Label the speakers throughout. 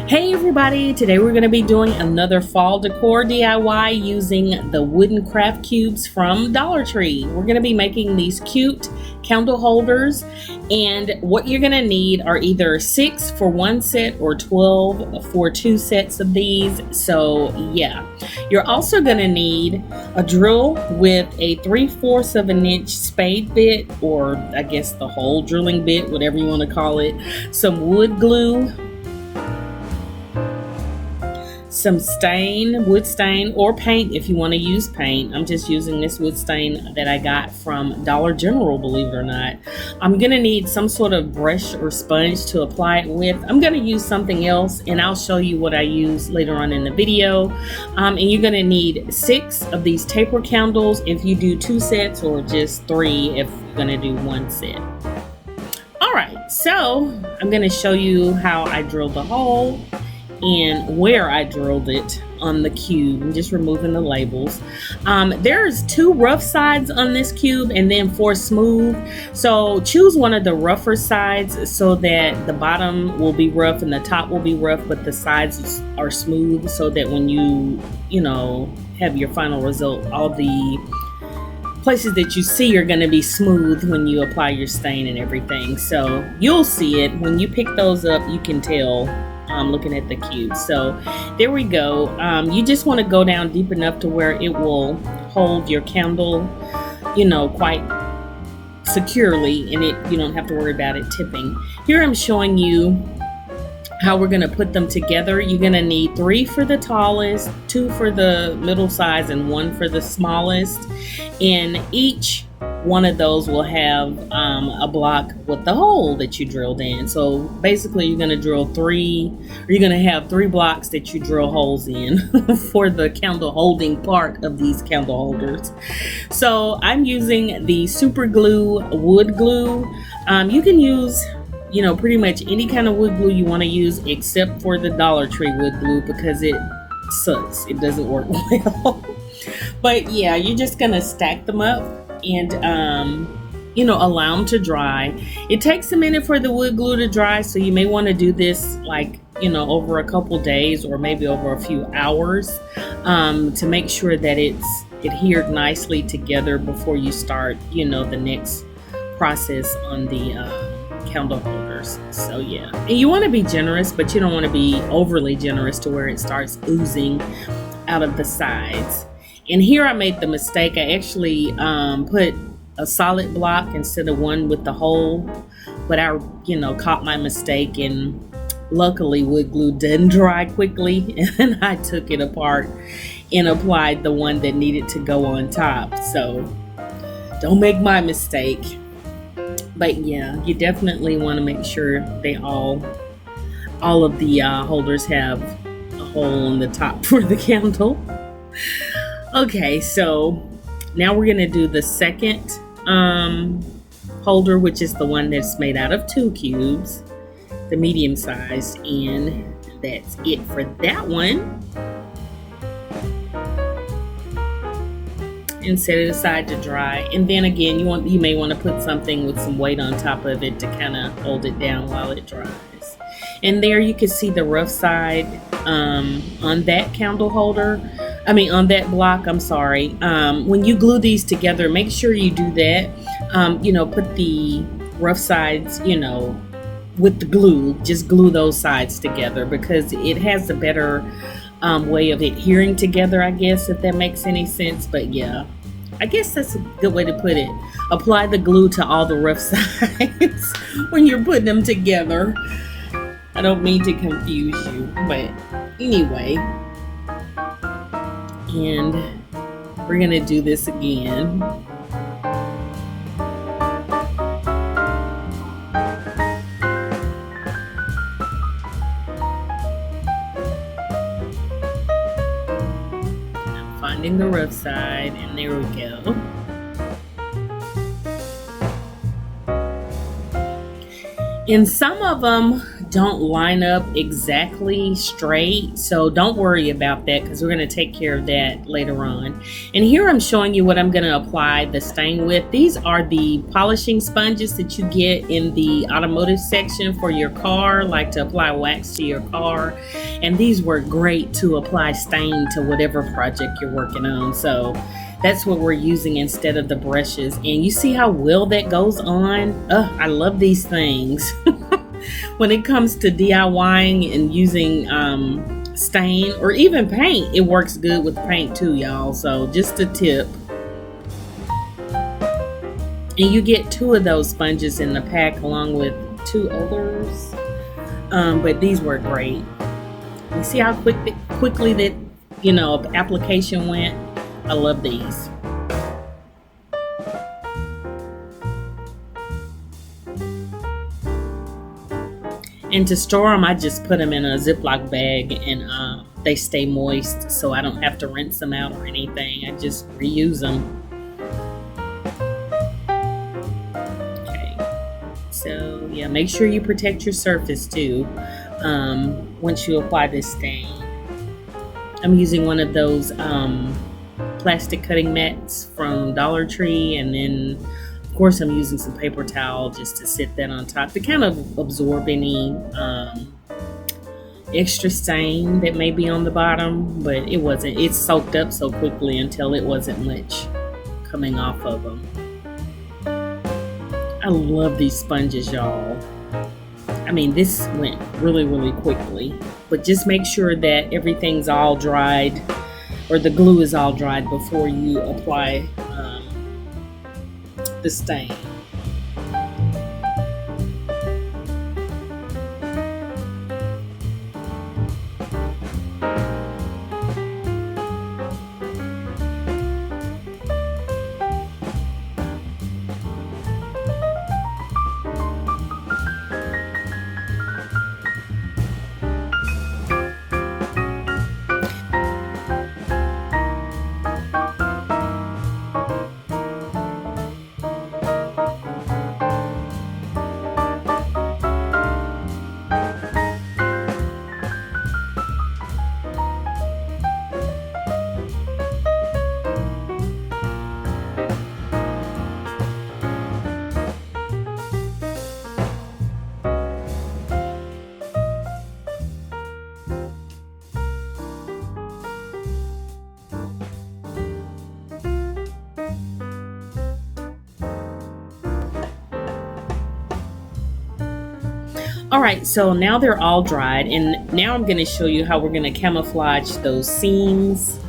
Speaker 1: Hey everybody, today we're going to be doing another fall decor DIY using the wooden craft cubes from Dollar Tree. We're going to be making these cute candle holders, and what you're going to need are either 6 for one set or 12 for 2 sets of these. So yeah, you're also going to need a drill with a 3/4 of an inch spade bit, or I guess the hole drilling bit, whatever you want to call it, some wood glue, some wood stain, or paint if you want to use paint. I'm just using this wood stain that I got from Dollar General, believe it or not. I'm going to need some sort of brush or sponge to apply it with. I'm going to use something else, and I'll show you what I use later on in the video. And you're going to need 6 of these taper candles if you do 2 sets, or just 3 if you're going to do 1 set. Alright, so I'm going to show you how I drilled the hole and where I drilled it on the cube. I'm just removing the labels. There's 2 rough sides on this cube and then 4 smooth. So choose one of the rougher sides so that the bottom will be rough and the top will be rough, but the sides are smooth, so that when you have your final result, all the places that you see are going to be smooth when you apply your stain and everything. So you'll see it when you pick those up. You can tell looking at the cube. So there we go. You just want to go down deep enough to where it will hold your candle, quite securely, and you don't have to worry about it tipping. Here I'm showing you how we're going to put them together. You're going to need 3 for the tallest, 2 for the middle size, and 1 for the smallest. And each one of those will have a block with the hole that you drilled in. So basically you're going to you're going to have 3 blocks that you drill holes in for the candle holding part of these candle holders. So I'm using the super glue wood glue. You can use pretty much any kind of wood glue you want to use, except for the Dollar Tree wood glue, because it sucks. It doesn't work well. But yeah, you're just going to stack them up and allow them to dry. It takes a minute for the wood glue to dry, so you may want to do this over a couple days or maybe over a few hours to make sure that it's adhered nicely together before you start the next process on the candle holders. So yeah, and you want to be generous, but you don't want to be overly generous to where it starts oozing out of the sides. And here I made the mistake. I actually put a solid block instead of one with the hole, but I caught my mistake, and luckily wood glue doesn't dry quickly, and I took it apart and applied the one that needed to go on top. So don't make my mistake. But yeah, you definitely want to make sure they all of the holders have a hole on the top for the candle. Okay, so now we're going to do the second holder, which is the one that's made out of 2 cubes, the medium size, and that's it for that one. And set it aside to dry. And then again, you may want to put something with some weight on top of it to kind of hold it down while it dries. And there you can see the rough side on that candle holder. On that block, I'm sorry. When you glue these together, make sure you do that. Put the rough sides, with the glue, just glue those sides together, because it has a better way of adhering together, I guess, if that makes any sense. But yeah, I guess that's a good way to put it. Apply the glue to all the rough sides when you're putting them together. I don't mean to confuse you, but anyway. And we're gonna do this again. I'm finding the rough side, and there we go. And some of them don't line up exactly straight, so don't worry about that because we're going to take care of that later on. And here I'm showing you what I'm going to apply the stain with. These are the polishing sponges that you get in the automotive section for your car, like to apply wax to your car, and these work great to apply stain to whatever project you're working on. So that's what we're using instead of the brushes, and you see how well that goes on. I love these things. When it comes to DIYing and using stain or even paint, it works good with paint too, y'all. So just a tip. And you get 2 of those sponges in the pack along with 2 others. But these work great. You see how quickly that, application went? I love these. And to store them, I just put them in a Ziploc bag, and they stay moist, so I don't have to rinse them out or anything. I just reuse them. Okay, so yeah, make sure you protect your surface too once you apply this stain. I'm using one of those plastic cutting mats from Dollar Tree, and then of course I'm using some paper towel just to sit that on top to kind of absorb any extra stain that may be on the bottom, but it soaked up so quickly until it wasn't much coming off of them. I love these sponges, y'all. I mean, this went really, really quickly, but just make sure that everything's all dried, or the glue is all dried before you apply the stain. All right, so now they're all dried, and now I'm going to show you how we're going to camouflage those seams.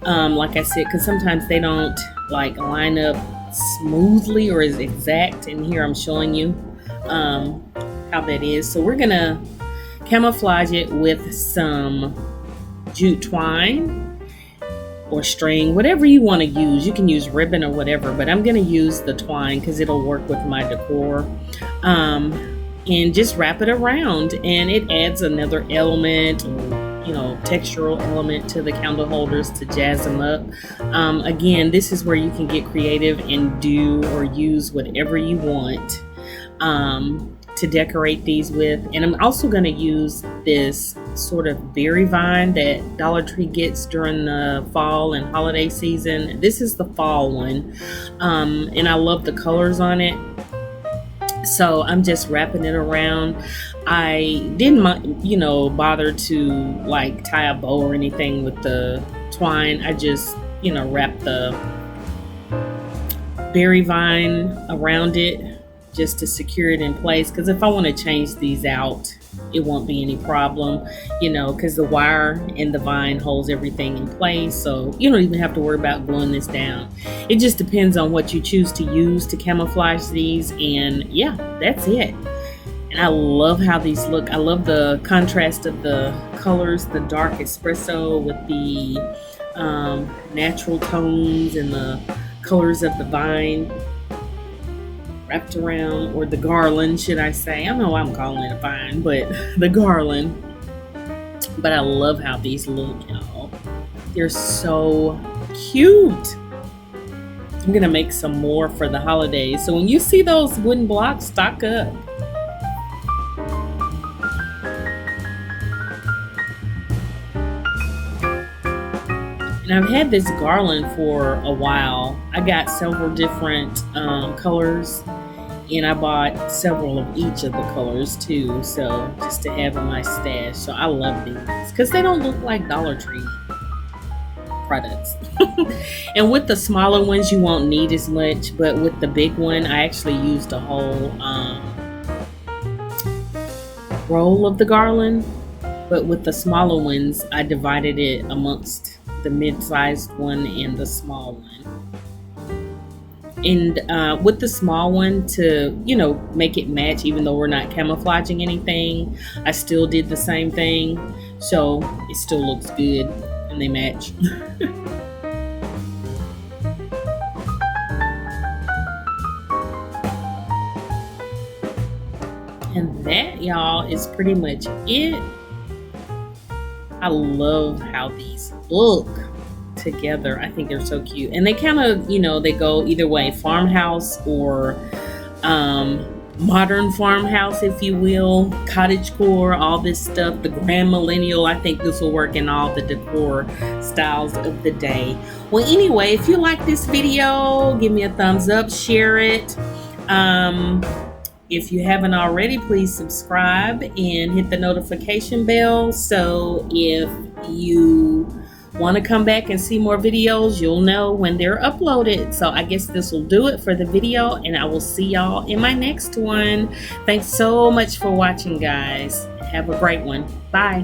Speaker 1: Like I said, because sometimes they don't like line up smoothly or is exact, and here I'm showing you how that is. So we're going to camouflage it with some jute twine or string, whatever you want to use. You can use ribbon or whatever, but I'm going to use the twine because it'll work with my decor. And just wrap it around, and it adds another element, or textural element to the candle holders to jazz them up. Again, this is where you can get creative and do or use whatever you want to decorate these with. And I'm also going to use this sort of berry vine that Dollar Tree gets during the fall and holiday season. This is the fall one, and I love the colors on it. So I'm just wrapping it around. I didn't, bother to like tie a bow or anything with the twine. I just, wrapped the berry vine around it just to secure it in place. Because if I want to change these out, it won't be any problem, because the wire and the vine holds everything in place. So you don't even have to worry about gluing this down. It just depends on what you choose to use to camouflage these. And yeah, that's it. And I love how these look. I love the contrast of the colors, the dark espresso with the natural tones and the colors of the vine wrapped around, or the garland, should I say. I know I'm calling it a vine, but the garland. But I love how these look, y'all. They're so cute. I'm gonna make some more for the holidays. So when you see those wooden blocks, stock up. And I've had this garland for a while. I got several different colors, and I bought several of each of the colors too, so just to have in my stash. So I love these because they don't look like Dollar Tree products. And with the smaller ones you won't need as much, but with the big one I actually used a whole roll of the garland. But with the smaller ones I divided it amongst the mid-sized one and the small one. And with the small one, to make it match, even though we're not camouflaging anything, I still did the same thing, so it still looks good and they match. And that, y'all, is pretty much it. I love how these look together. I think they're so cute, and they kind of they go either way, farmhouse or modern farmhouse, if you will, cottagecore, all this stuff, the grand millennial. I think this will work in all the decor styles of the day. Well, anyway, if you like this video, give me a thumbs up, share it. If you haven't already, please subscribe and hit the notification bell, so if you want to come back and see more videos, you'll know when they're uploaded. So I guess this will do it for the video, and I will see y'all in my next one. Thanks so much for watching, guys. Have a great one. Bye.